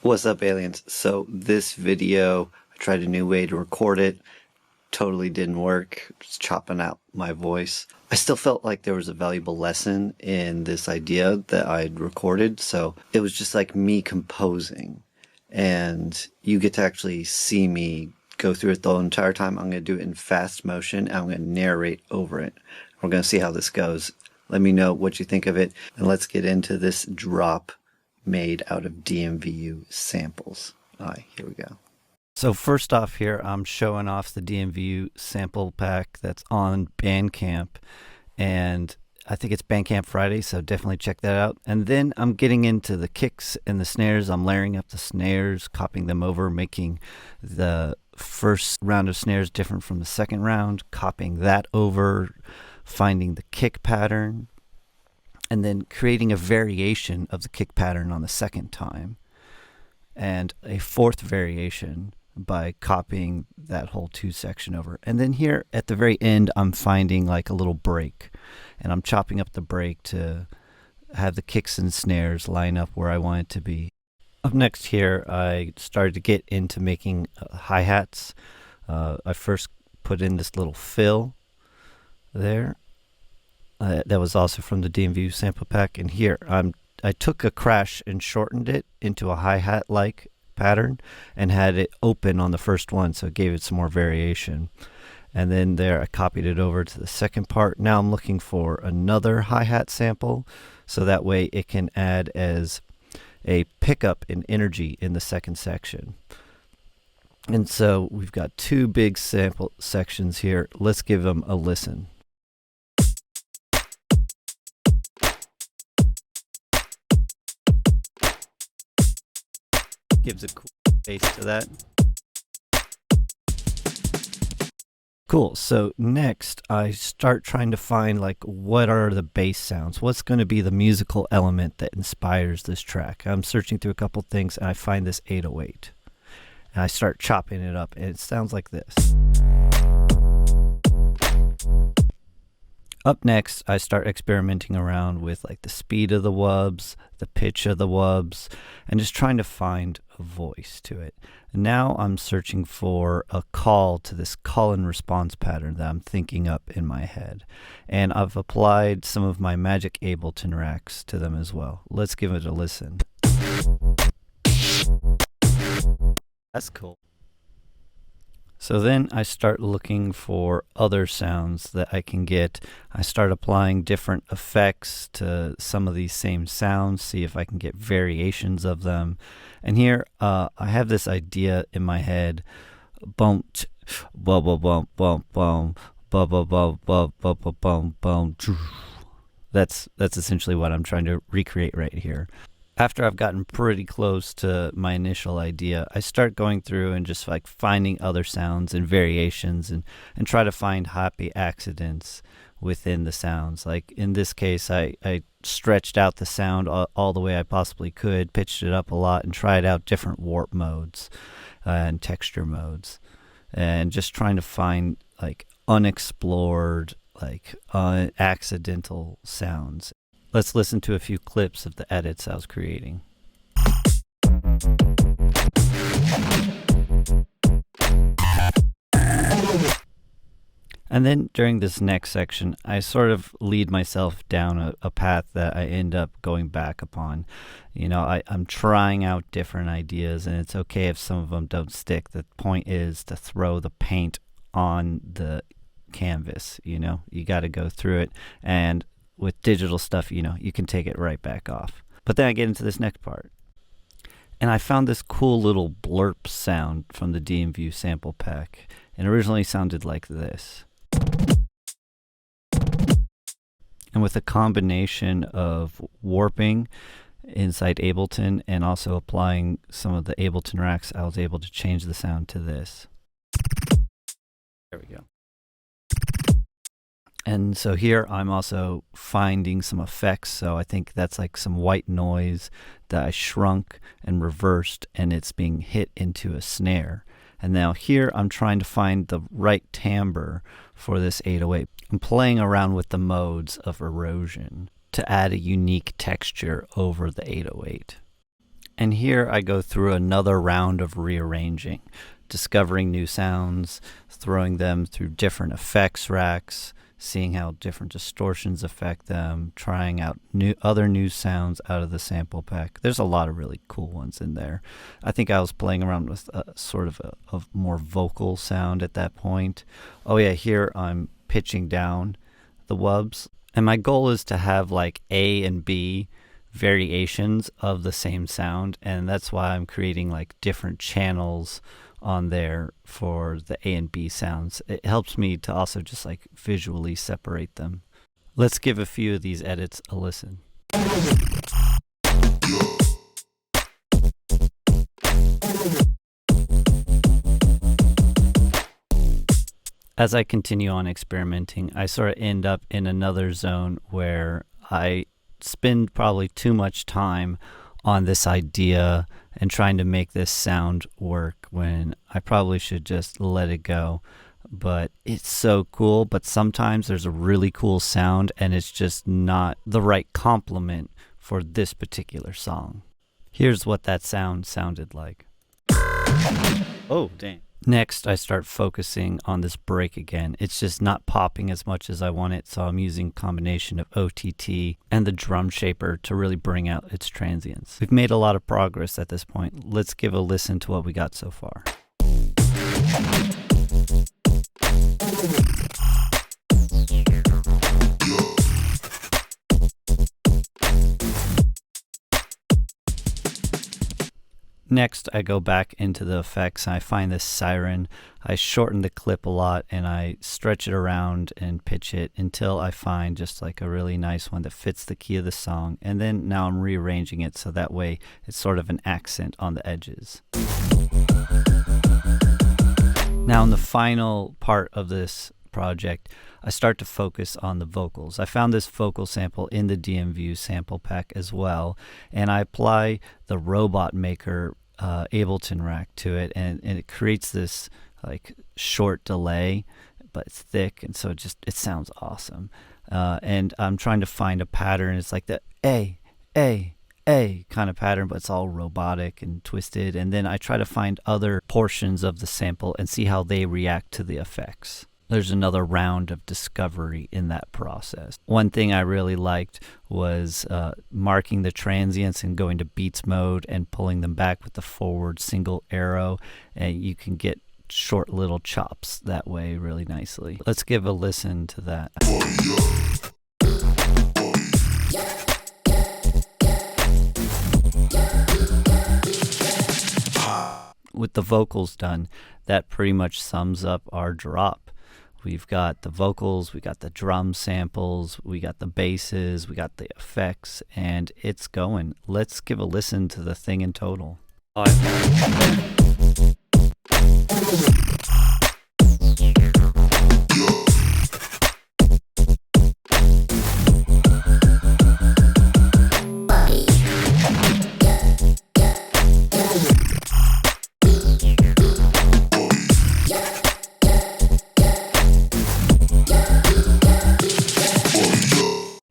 What's up, aliens? So this video, I tried a new way to record it. Totally didn't work. Just chopping out my voice. I still felt like there was a valuable lesson in this idea that I'd recorded. So it was just like me composing. And you get to actually see me go through it the entire time. I'm going to do it in fast motion and I'm going to narrate over it. We're going to see how this goes. Let me know what you think of it. And let's get into this drop made out of DMVU samples. All right, here we go. So first off here, I'm showing off the DMVU sample pack that's on Bandcamp, and I think it's Bandcamp Friday, so definitely check that out. And then I'm getting into the kicks and the snares. I'm layering up the snares, copying them over, making the first round of snares different from the second round, copying that over, finding the kick pattern, and then creating a variation of the kick pattern on the second time, and a fourth variation by copying that whole two section over. And then here at the very end, I'm finding like a little break, and I'm chopping up the break to have the kicks and snares line up where I want it to be. Up next here, I started to get into making hi-hats. I first put in this little fill there. That was also from the DMVU sample pack. And here I took a crash and shortened it into a hi-hat like pattern and had it open on the first one, so it gave it some more variation. And then there I copied it over to the second part. Now I'm looking for another hi-hat sample, so that way it can add as a pickup in energy in the second section. And so we've got two big sample sections here. Let's give them a listen. Gives a cool bass to that. Cool. So next I start trying to find like what are the bass sounds? What's going to be the musical element that inspires this track? I'm searching through a couple things and I find this 808. And I start chopping it up and it sounds like this. Up next, I start experimenting around with like the speed of the wubs, the pitch of the wubs, and just trying to find a voice to it. And now I'm searching for a call to this call and response pattern that I'm thinking up in my head. And I've applied some of my magic Ableton racks to them as well. Let's give it a listen. That's cool. So then I start looking for other sounds that I can get. I start applying different effects to some of these same sounds, see if I can get variations of them. And here I have this idea in my head. Boom, bum, bum, bum, bum, bum, bum, bum, bum, bum, bum, bum, bum. That's essentially what I'm trying to recreate right here. After I've gotten pretty close to my initial idea, I start going through and just like finding other sounds and variations and try to find happy accidents within the sounds. Like in this case, I stretched out the sound all the way I possibly could, pitched it up a lot, and tried out different warp modes and texture modes, and just trying to find like unexplored, like accidental sounds. Let's listen to a few clips of the edits I was creating. And then during this next section, I sort of lead myself down a path that I end up going back upon. You know, I'm trying out different ideas, and it's okay if some of them don't stick. The point is to throw the paint on the canvas. You know, you got to go through it, and with digital stuff, you know, you can take it right back off. But then I get into this next part. And I found this cool little blurp sound from the DMVU sample pack. And originally sounded like this. And with a combination of warping inside Ableton and also applying some of the Ableton racks, I was able to change the sound to this. There we go. And so here I'm also finding some effects. So I think that's like some white noise that I shrunk and reversed, and it's being hit into a snare. And now here I'm trying to find the right timbre for this 808. I'm playing around with the modes of erosion to add a unique texture over the 808. And here I go through another round of rearranging, discovering new sounds, throwing them through different effects racks, seeing how different distortions affect them, trying out other new sounds out of the sample pack. There's a lot of really cool ones in there. I think I was playing around with sort of a more vocal sound at that point. Oh yeah, here I'm pitching down the wubs. And my goal is to have like A and B variations of the same sound, and that's why I'm creating like different channels on there for the A and B sounds. It helps me to also just like visually separate them. Let's give a few of these edits a listen. As I continue on experimenting, I sort of end up in another zone where I spend probably too much time on this idea and trying to make this sound work when I probably should just let it go. But it's so cool, but sometimes there's a really cool sound and it's just not the right complement for this particular song. Here's what that sound sounded like. Oh, dang. Next, I start focusing on this break again. It's just not popping as much as I want it, so I'm using a combination of OTT and the drum shaper to really bring out its transients. We've made a lot of progress at this point. Let's give a listen to what we got so far. Next, I go back into the effects and I find this siren. I shorten the clip a lot and I stretch it around and pitch it until I find just like a really nice one that fits the key of the song. And then now I'm rearranging it so that way it's sort of an accent on the edges. Now in the final part of this project, I start to focus on the vocals. I found this vocal sample in the DMVU sample pack as well, and I apply the Robot Maker Ableton rack to it, and it creates this like short delay, but it's thick, and so it sounds awesome. And I'm trying to find a pattern. It's like the A kind of pattern, but it's all robotic and twisted. And then I try to find other portions of the sample and see how they react to the effects. There's another round of discovery in that process. One thing I really liked was marking the transients and going to beats mode and pulling them back with the forward single arrow, and you can get short little chops that way really nicely. Let's give a listen to that. With the vocals done, that pretty much sums up our drop. We've got the vocals, we got the drum samples, we got the basses, we got the effects, and it's going. Let's give a listen to the thing in total.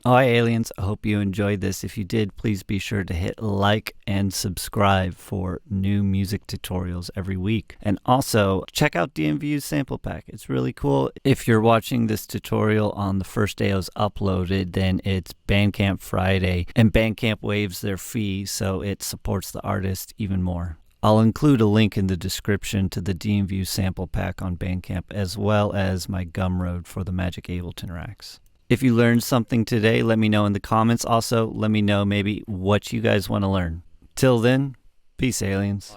Hi aliens, I hope you enjoyed this. If you did, please be sure to hit like and subscribe for new music tutorials every week. And also, check out DMVU's sample pack. It's really cool. If you're watching this tutorial on the first day it was uploaded, then it's Bandcamp Friday, and Bandcamp waives their fee, so it supports the artist even more. I'll include a link in the description to the DMVU sample pack on Bandcamp, as well as my Gumroad for the Magic Ableton racks. If you learned something today, let me know in the comments. Also, let me know maybe what you guys want to learn. Till then, peace, aliens.